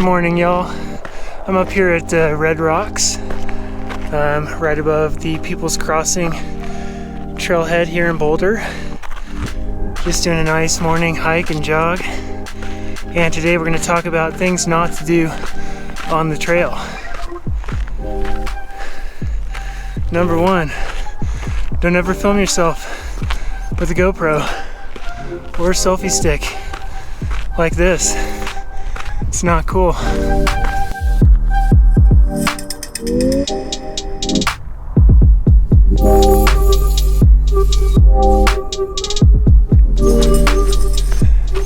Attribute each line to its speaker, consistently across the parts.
Speaker 1: morning, y'all. I'm up here at Red Rocks, right above the People's Crossing trailhead here in Boulder. Just doing a nice morning hike and jog. And today we're going to talk about things not to do on the trail. Number one, don't ever film yourself with a GoPro or a selfie stick like this. It's not cool.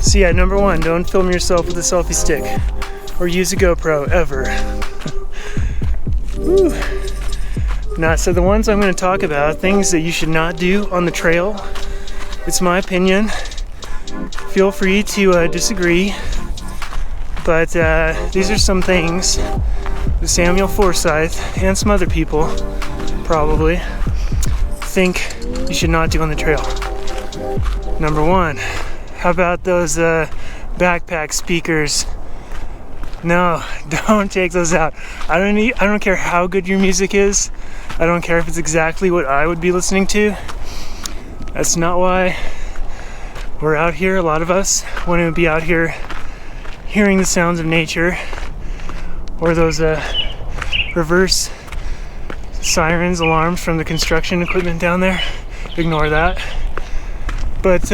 Speaker 1: So yeah, number one, don't film yourself with a selfie stick or use a GoPro ever. Woo. Now, so the ones I'm going to talk about, things that you should not do on the trail, it's my opinion. Feel free to disagree, but these are some things that Samuel Forsyth and some other people probably think you should not do on the trail. Number one, how about those backpack speakers? No, don't take those out. I don't care how good your music is. I don't care if it's exactly what I would be listening to. That's not why we're out here. A lot of us want to be out here hearing the sounds of nature, or those reverse sirens, alarms from the construction equipment down there. Ignore that. But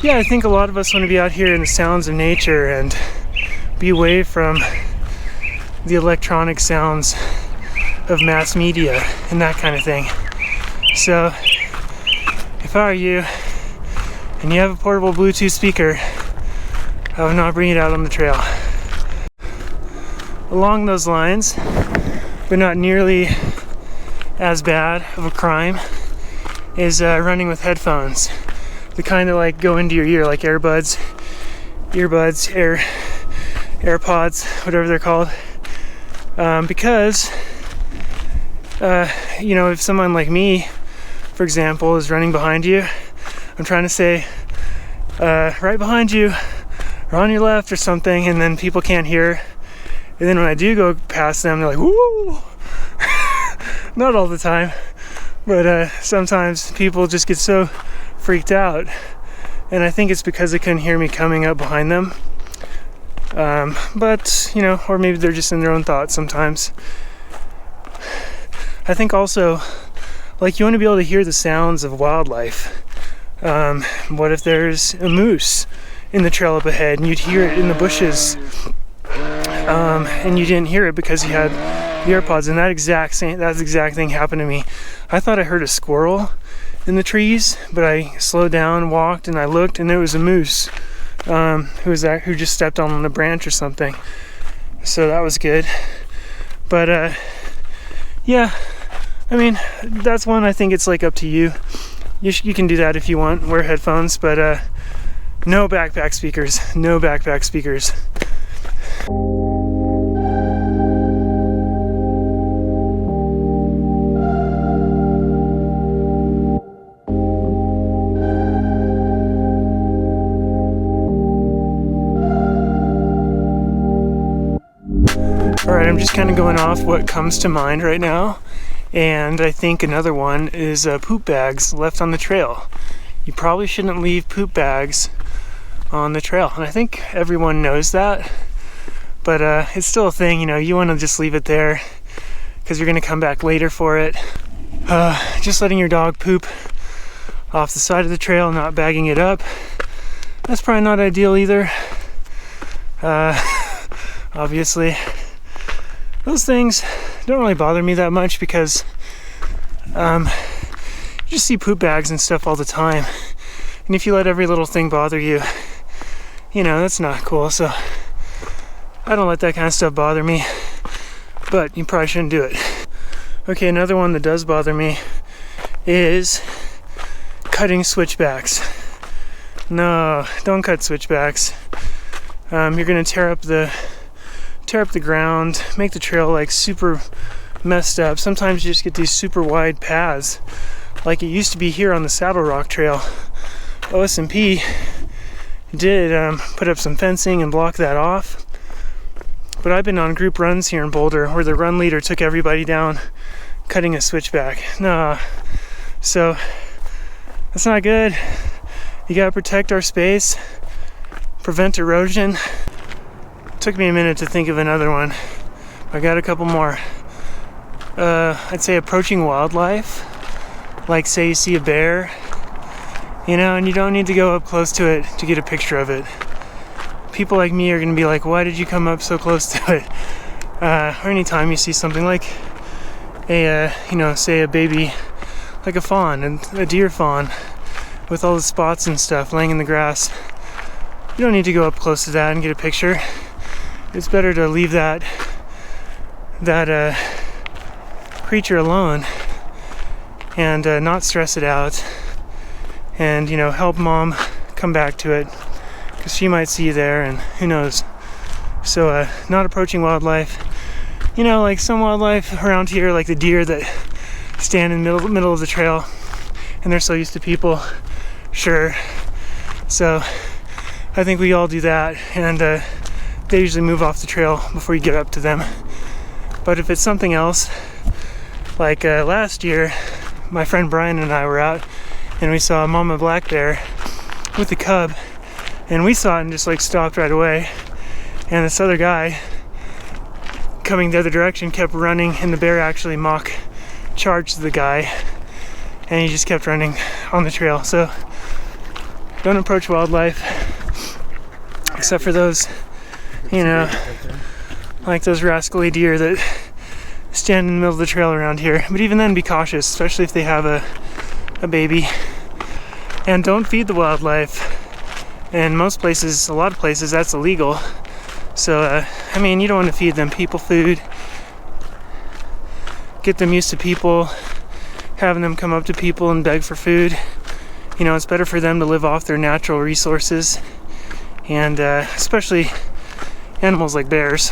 Speaker 1: yeah, I think a lot of us want to be out here in the sounds of nature and be away from the electronic sounds of mass media and that kind of thing. So if I were you and you have a portable Bluetooth speaker, I would not bring it out on the trail. Along those lines, but not nearly as bad of a crime, is running with headphones. The kind that like go into your ear, like earbuds, AirPods, whatever they're called. Because you know, if someone like me, for example, is running behind you, I'm trying to say right behind you or on your left or something, and then people can't hear, and then when I do go past them, they're like, woo. Not all the time, but sometimes people just get so freaked out, and I think it's because they couldn't hear me coming up behind them. But you know, or maybe they're just in their own thoughts sometimes. I think also, like, you want to be able to hear the sounds of wildlife. What if there's a moose in the trail up ahead and you'd hear it in the bushes, and you didn't hear it because you had the AirPods? And that exact thing happened to me. I thought I heard a squirrel in the trees, but I slowed down, walked, and I looked, and there was a moose who just stepped on a branch or something. So that was good. But yeah, I mean, that's one. I think it's like up to you. You can do that if you want. Wear headphones, but no backpack speakers. No backpack speakers. Alright, I'm just kind of going off what comes to mind right now, and I think another one is poop bags left on the trail. You probably shouldn't leave poop bags on the trail, and I think everyone knows that, but it's still a thing. You know, you want to just leave it there because you're going to come back later for it. Just letting your dog poop off the side of the trail, not bagging it up, that's probably not ideal either. Obviously, those things don't really bother me that much because you just see poop bags and stuff all the time, and if you let every little thing bother you, you know, that's not cool. So I don't let that kind of stuff bother me, but you probably shouldn't do it. Okay, another one that does bother me is cutting switchbacks. No, don't cut switchbacks. You're gonna tear up the ground, make the trail like super messed up. Sometimes you just get these super wide paths, like it used to be here on the Saddle Rock Trail. OSMP did put up some fencing and block that off. But I've been on group runs here in Boulder where the run leader took everybody down cutting a switchback. No, so that's not good. You gotta protect our space, prevent erosion. Took me a minute to think of another one. I got a couple more. I'd say approaching wildlife. Like say you see a bear, you know, and you don't need to go up close to it to get a picture of it. People like me are gonna be like, why did you come up so close to it? Or anytime you see something like a, you know, say a baby, like a fawn, and a deer fawn, with all the spots and stuff laying in the grass. You don't need to go up close to that and get a picture. It's better to leave that creature alone and not stress it out, and, you know, help mom come back to it, because she might see you there and who knows. So not approaching wildlife. You know, like some wildlife around here, like the deer that stand in the middle of the trail and they're so used to people. Sure. So I think we all do that, and they usually move off the trail before you get up to them. But if it's something else, like last year, my friend Brian and I were out and we saw a mama black bear with a cub, and we saw it and just like stopped right away. And this other guy coming the other direction kept running, and the bear actually mock charged the guy, and he just kept running on the trail. So don't approach wildlife, except for those, you know, like those rascally deer that stand in the middle of the trail around here. But even then, be cautious, especially if they have a baby. And don't feed the wildlife. In most places, a lot of places, that's illegal. So, I mean, you don't want to feed them people food. Get them used to people, having them come up to people and beg for food. You know, it's better for them to live off their natural resources. And especially animals like bears.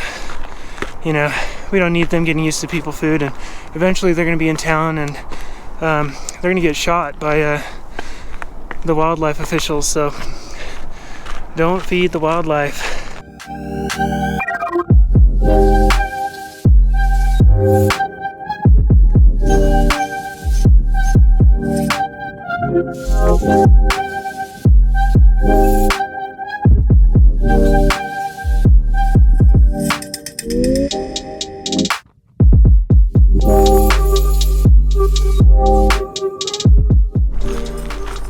Speaker 1: You know, we don't need them getting used to people food, and eventually they're going to be in town, and they're going to get shot by the wildlife officials. So don't feed the wildlife.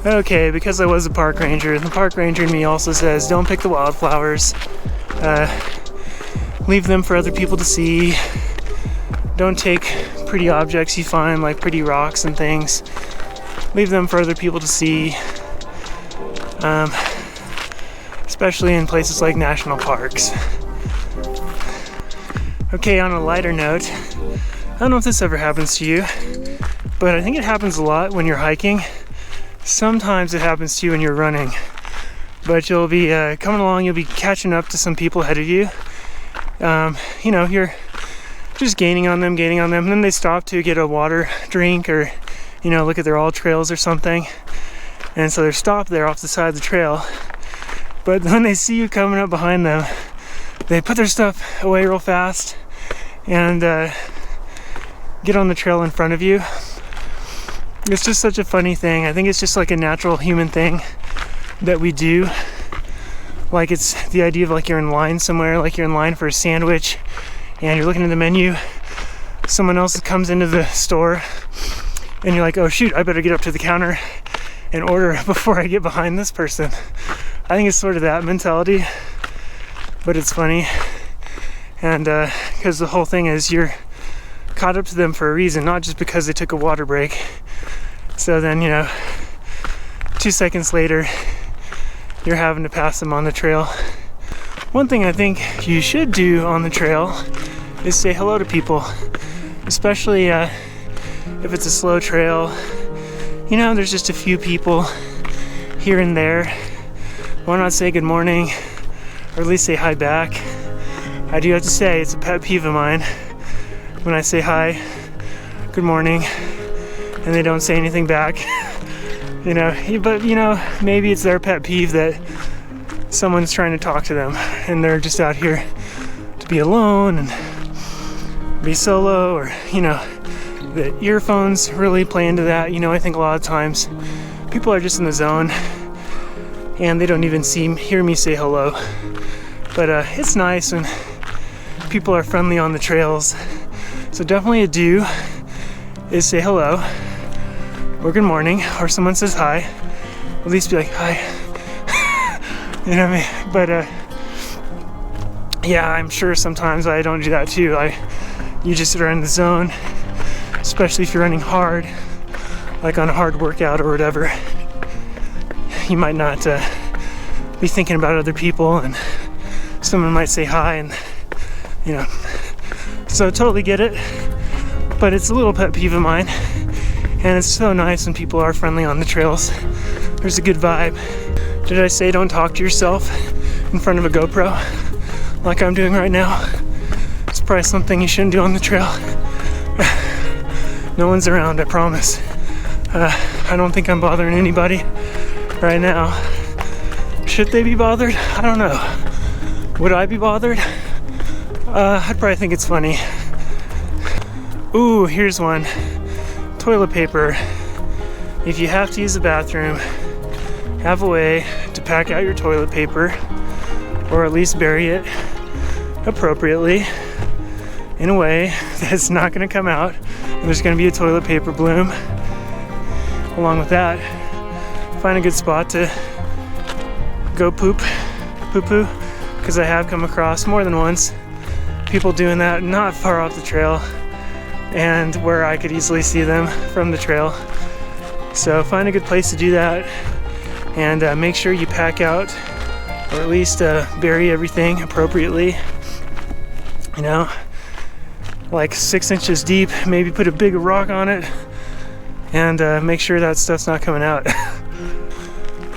Speaker 1: Okay, because I was a park ranger, the park ranger in me also says don't pick the wildflowers. Leave them for other people to see. Don't take pretty objects you find, like pretty rocks and things. Leave them for other people to see. Especially in places like national parks. Okay, on a lighter note, I don't know if this ever happens to you, but I think it happens a lot when you're hiking. Sometimes it happens to you when you're running, but you'll be coming along, you'll be catching up to some people ahead of you. You know, you're just gaining on them, and then they stop to get a water drink or, you know, look at their all trails or something. And so they're stopped there off the side of the trail. But when they see you coming up behind them, they put their stuff away real fast and get on the trail in front of you. It's just such a funny thing. I think it's just like a natural human thing that we do. Like, it's the idea of like you're in line somewhere, like you're in line for a sandwich and you're looking at the menu. Someone else comes into the store and you're like, oh shoot, I better get up to the counter and order before I get behind this person. I think it's sort of that mentality, but it's funny. And because the whole thing is you're caught up to them for a reason, not just because they took a water break. So then, you know, 2 seconds later, you're having to pass them on the trail. One thing I think you should do on the trail is say hello to people, especially if it's a slow trail. You know, there's just a few people here and there. Why not say good morning, or at least say hi back? I do have to say, it's a pet peeve of mine when I say hi, good morning, and they don't say anything back. You know, but you know, maybe it's their pet peeve that someone's trying to talk to them and they're just out here to be alone and be solo, or the earphones really play into that. I think a lot of times people are just in the zone and they don't even hear me say hello. But it's nice when people are friendly on the trails. So definitely a do is say hello or good morning, or someone says hi, at least be like, hi. You know what I mean? But yeah, I'm sure sometimes I don't do that too. You just are in the zone, especially if you're running hard, like on a hard workout or whatever. You might not be thinking about other people, and someone might say hi, and so totally get it. But it's a little pet peeve of mine, and it's so nice when people are friendly on the trails. There's a good vibe. Did I say don't talk to yourself in front of a GoPro like I'm doing right now? It's probably something you shouldn't do on the trail. No one's around, I promise. I don't think I'm bothering anybody right now. Should they be bothered? I don't know. Would I be bothered? I'd probably think it's funny. Ooh, here's one. Toilet paper. If you have to use the bathroom, have a way to pack out your toilet paper, or at least bury it appropriately in a way that's not going to come out and there's going to be a toilet paper bloom. Along with that, find a good spot to go poo-poo, because I have come across more than once people doing that not far off the trail and where I could easily see them from the trail. So find a good place to do that, and make sure you pack out, or at least bury everything appropriately. Like 6 inches deep, maybe put a big rock on it, and make sure that stuff's not coming out.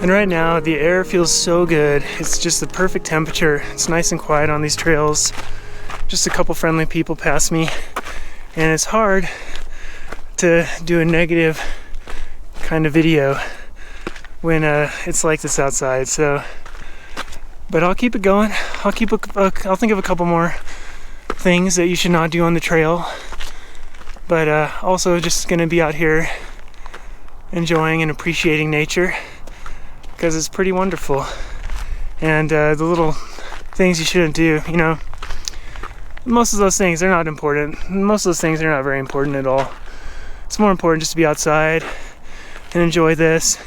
Speaker 1: And right now the air feels so good. It's just the perfect temperature. It's nice and quiet on these trails. Just a couple friendly people pass me, and it's hard to do a negative kind of video when it's like this outside. So, but I'll keep it going. I'll think of a couple more things that you should not do on the trail, but also just gonna be out here enjoying and appreciating nature, because it's pretty wonderful. And the little things you shouldn't do, most of those things, they're not important. Most of those things are not very important at all. It's more important just to be outside and enjoy this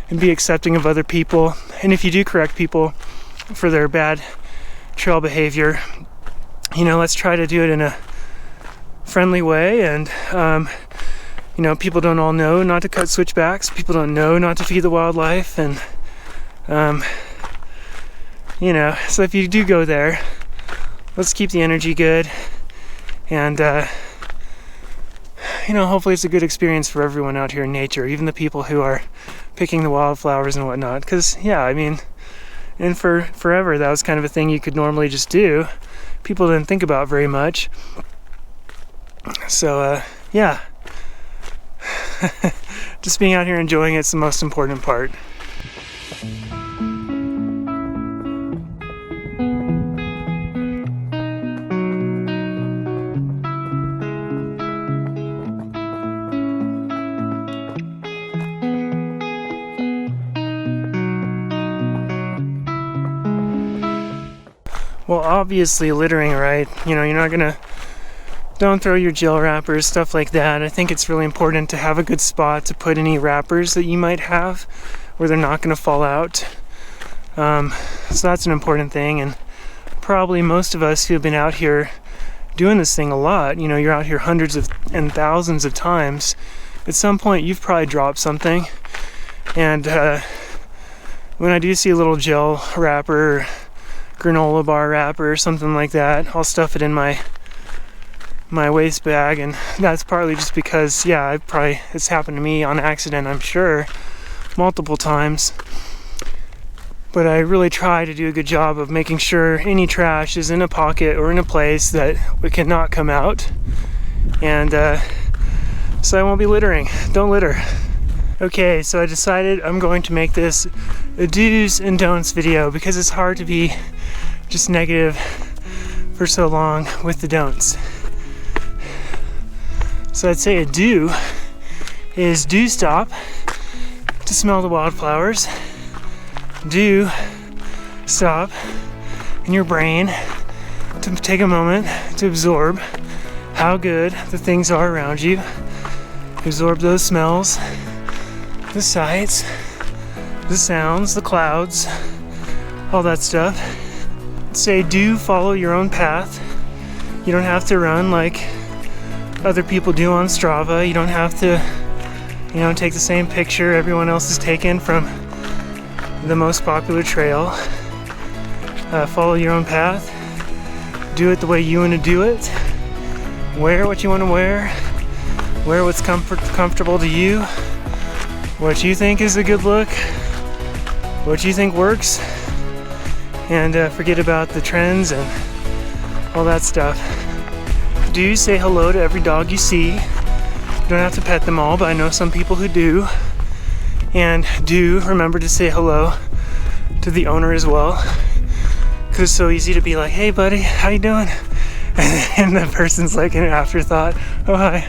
Speaker 1: and be accepting of other people. And if you do correct people for their bad trail behavior, let's try to do it in a friendly way. And people don't all know not to cut switchbacks. People don't know not to feed the wildlife, and so if you do go there, let's keep the energy good, and hopefully it's a good experience for everyone out here in nature, even the people who are picking the wildflowers and whatnot. Because and for forever that was kind of a thing you could normally just do. People didn't think about very much. So yeah. Just being out here enjoying it's the most important part. Well, obviously littering, right? You're not gonna, don't throw your gel wrappers, stuff like that. I think it's really important to have a good spot to put any wrappers that you might have where they're not gonna fall out. So that's an important thing, and probably most of us who have been out here doing this thing a lot, you're out here hundreds of and thousands of times. At some point you've probably dropped something, and when I do see a little gel wrapper, granola bar wrapper or something like that, I'll stuff it in my waist bag. And that's partly just because, yeah, it's happened to me on accident, I'm sure, multiple times. But I really try to do a good job of making sure any trash is in a pocket or in a place that it cannot come out. And so I won't be littering. Don't litter. Okay, so I decided I'm going to make this a do's and don'ts video because it's hard to be just negative for so long with the don'ts. So I'd say a do is do stop to smell the wildflowers. Do stop in your brain to take a moment to absorb how good the things are around you. Absorb those smells, the sights, the sounds, the clouds, all that stuff. Say do follow your own path. You don't have to run like other people do on Strava. You don't have to, take the same picture everyone else has taken from the most popular trail. Follow your own path. Do it the way you want to do it. Wear what you want to wear. Wear what's comfortable to you. What you think is a good look. What you think works. And forget about the trends and all that stuff. Do say hello to every dog you see. You don't have to pet them all, but I know some people who do. And do remember to say hello to the owner as well. Because it's so easy to be like, hey buddy, how you doing? And the person's like an afterthought. Oh, hi.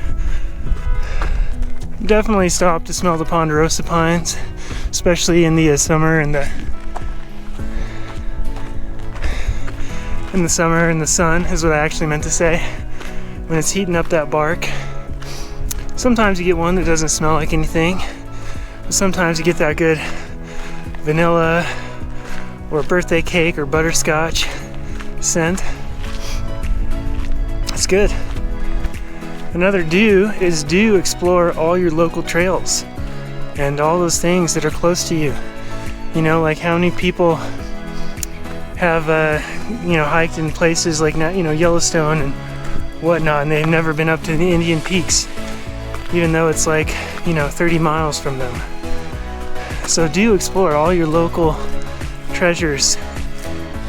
Speaker 1: Definitely stop to smell the ponderosa pines, especially in the summer and in the summer and the sun is what I actually meant to say. When it's heating up that bark. Sometimes you get one that doesn't smell like anything. But sometimes you get that good vanilla or birthday cake or butterscotch scent. It's good. Another do is do explore all your local trails and all those things that are close to you. Like how many people have hiked in places like Yellowstone and whatnot, and they've never been up to the Indian Peaks, even though it's like 30 miles from them. So do explore all your local treasures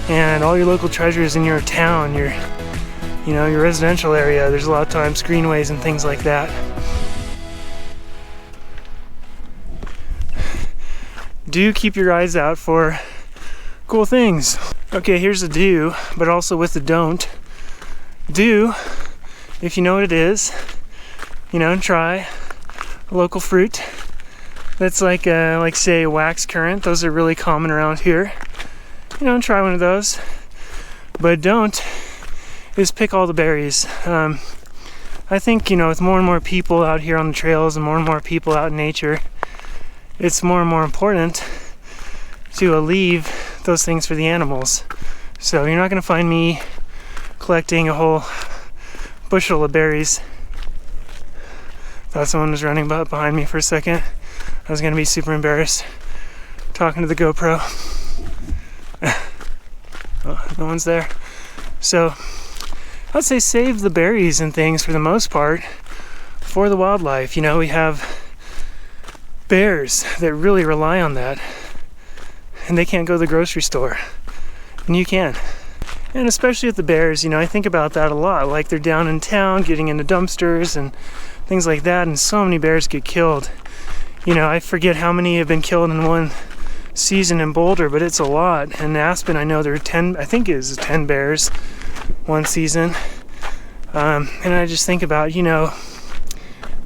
Speaker 1: and all your local treasures in your town, your residential area. There's a lot of times greenways and things like that. Do keep your eyes out for cool things. Okay, here's a do, but also with the don't. Do, if you know what it is, try a local fruit that's like say a wax currant. Those are really common around here. Try one of those. But don't is pick all the berries. I think, with more and more people out here on the trails and more people out in nature, it's more and more important to leave those things for the animals. So you're not going to find me collecting a whole bushel of berries. Thought someone was running behind me for a second. I was going to be super embarrassed talking to the GoPro. Oh, no one's there. So I'd say save the berries and things for the most part for the wildlife. We have bears that really rely on that, and they can't go to the grocery store, and you can. And especially with the bears, I think about that a lot. Like they're down in town getting into dumpsters and things like that, and so many bears get killed. I forget how many have been killed in one season in Boulder, but it's a lot. And in Aspen, I know there are 10, I think it was 10 bears one season. And I just think about,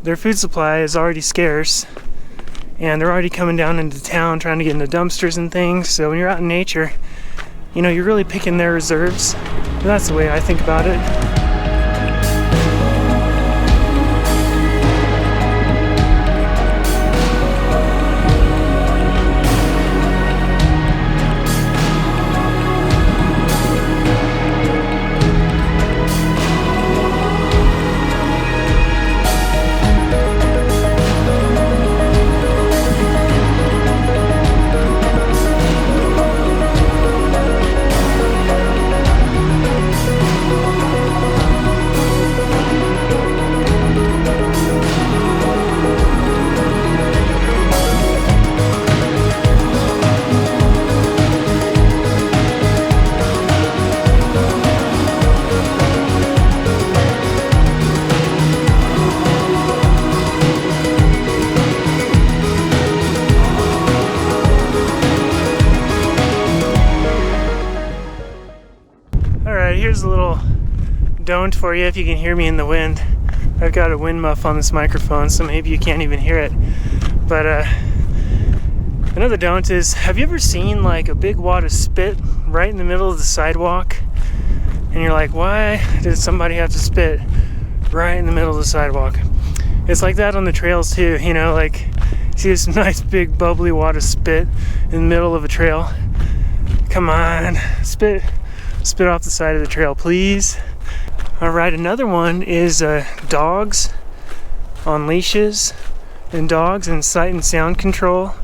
Speaker 1: their food supply is already scarce, and they're already coming down into town trying to get into dumpsters and things. So when you're out in nature, you're really picking their reserves. And that's the way I think about it. here's a little don't for you if you can hear me in the wind. I've got a wind muff on this microphone, so maybe you can't even hear it. But another don't is, have you ever seen like a big wad of spit right in the middle of the sidewalk? And you're like, why did somebody have to spit right in the middle of the sidewalk? It's like that on the trails too, you know, like see this nice big bubbly wad of spit in the middle of a trail. Come on, spit off the side of the trail, please. All right, another one is dogs on leashes and dogs and sight and sound control.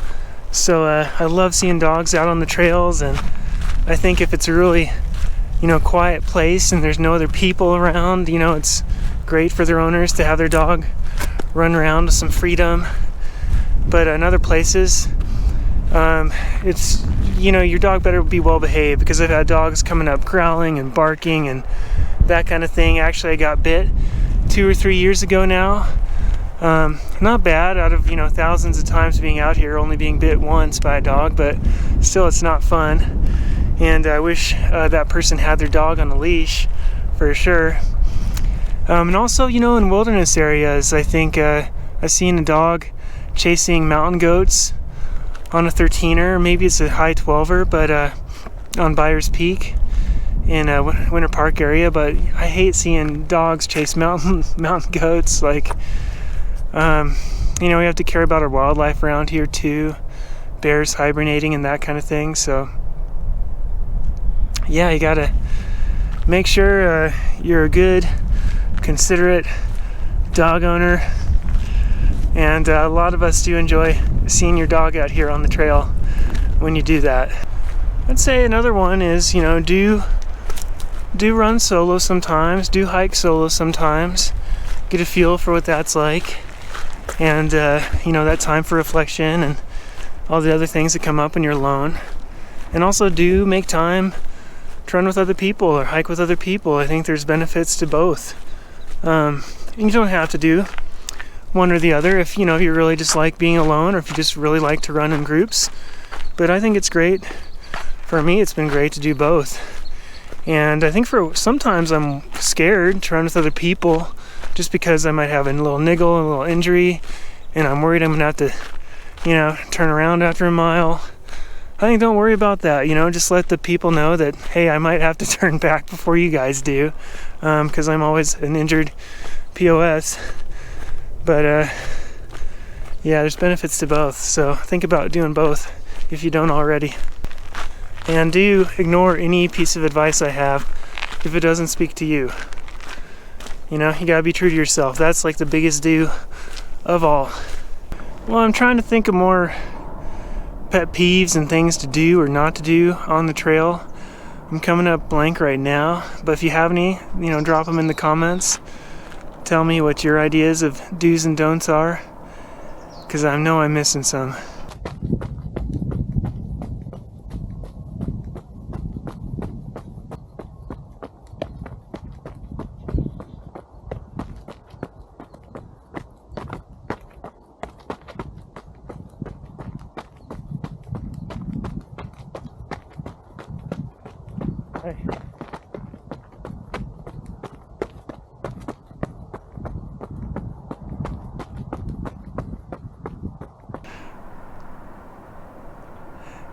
Speaker 1: So I love seeing dogs out on the trails, and I think if it's a really, you know, quiet place and there's no other people around, you know, it's great for their owners to have their dog run around with some freedom. But in other places, it's, you know, your dog better be well behaved, because I've had dogs coming up growling and barking and that kind of thing. Actually, I got bit 2 or 3 years ago now. Not bad out of, you know, thousands of times being out here, only being bit once by a dog, but still it's not fun. And I wish that person had their dog on a leash for sure. And also, you know, in wilderness areas, I think I've seen a dog chasing mountain goats on a 13er, maybe it's a high 12er, but on Byers Peak in a Winter Park area. But I hate seeing dogs chase mountain goats. Like, you know, we have to care about our wildlife around here too, bears hibernating and that kind of thing. So yeah, you gotta make sure you're a good, considerate dog owner. And a lot of us do enjoy seeing your dog out here on the trail when you do that. I'd say another one is, you know, do run solo sometimes, do hike solo sometimes, get a feel for what that's like, and you know, that time for reflection and all the other things that come up when you're alone. And also do make time to run with other people or hike with other people. I think there's benefits to both. You don't have to do one or the other if, you know, if you really just like being alone, or if you just really like to run in groups. But I think it's great. For me, it's been great to do both. And I think for sometimes I'm scared to run with other people just because I might have a little niggle, a little injury, and I'm worried I'm gonna have to, you know, turn around after a mile. I think don't worry about that, you know, just let the people know that, hey, I might have to turn back before you guys do, because I'm always an injured POS. But yeah, there's benefits to both, so think about doing both if you don't already. And do ignore any piece of advice I have if it doesn't speak to you. You know, you gotta be true to yourself. That's like the biggest do of all. Well, I'm trying to think of more pet peeves and things to do or not to do on the trail. I'm coming up blank right now, but if you have any, you know, drop them in the comments. Tell me what your ideas of do's and don'ts are, because I know I'm missing some. Hey.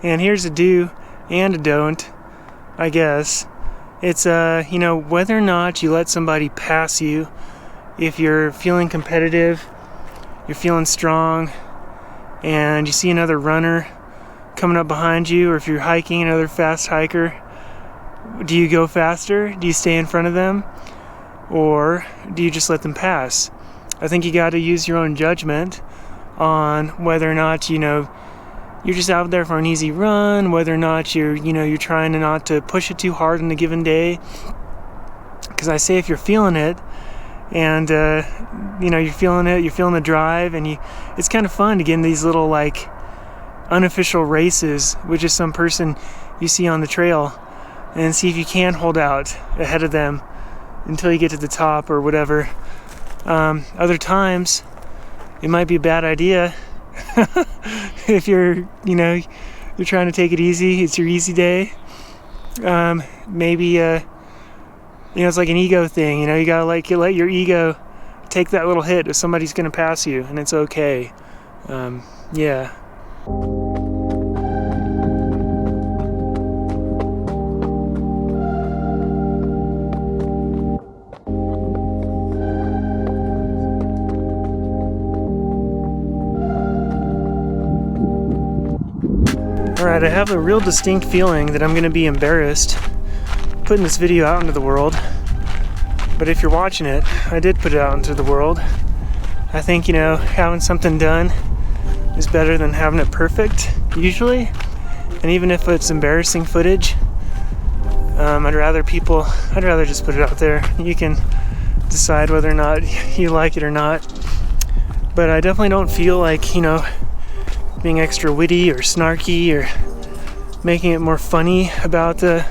Speaker 1: And here's a do and a don't, I guess. It's, you know, whether or not you let somebody pass you, if you're feeling competitive, you're feeling strong, and you see another runner coming up behind you, or if you're hiking another fast hiker, do you go faster? Do you stay in front of them? Or do you just let them pass? I think you got to use your own judgment on whether or not, you know, you're just out there for an easy run, whether or not you're trying to not to push it too hard on a given day. Because I say if you're feeling it, and you know, you're feeling the drive, and it's kind of fun to get in these little like unofficial races with just some person you see on the trail, and see if you can hold out ahead of them until you get to the top or whatever. Other times, it might be a bad idea. If you're trying to take it easy, it's your easy day. Maybe You know, it's like an ego thing. You know, you gotta like let your ego take that little hit if somebody's gonna pass you, and it's okay. Yeah. Alright, I have a real distinct feeling that I'm gonna be embarrassed putting this video out into the world. But if you're watching it, I did put it out into the world. I think, you know, having something done is better than having it perfect, usually. And even if it's embarrassing footage, I'd rather just put it out there. You can decide whether or not you like it or not. But I definitely don't feel like, you know, being extra witty or snarky or making it more funny about the,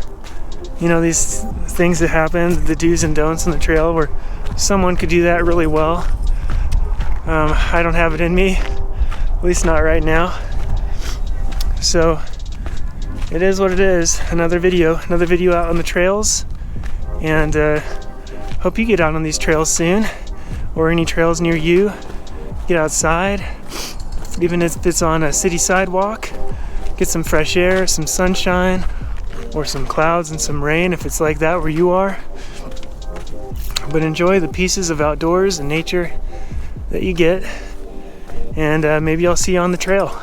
Speaker 1: you know, these things that happen, the do's and don'ts on the trail, where someone could do that really well. I don't have it in me, at least not right now. So it is what it is. Another video out on the trails, and hope you get out on these trails soon, or any trails near you. Get outside, even if it's on a city sidewalk. Get some fresh air, some sunshine, or some clouds and some rain if it's like that where you are. But enjoy the pieces of outdoors and nature that you get, and maybe I'll see you on the trail.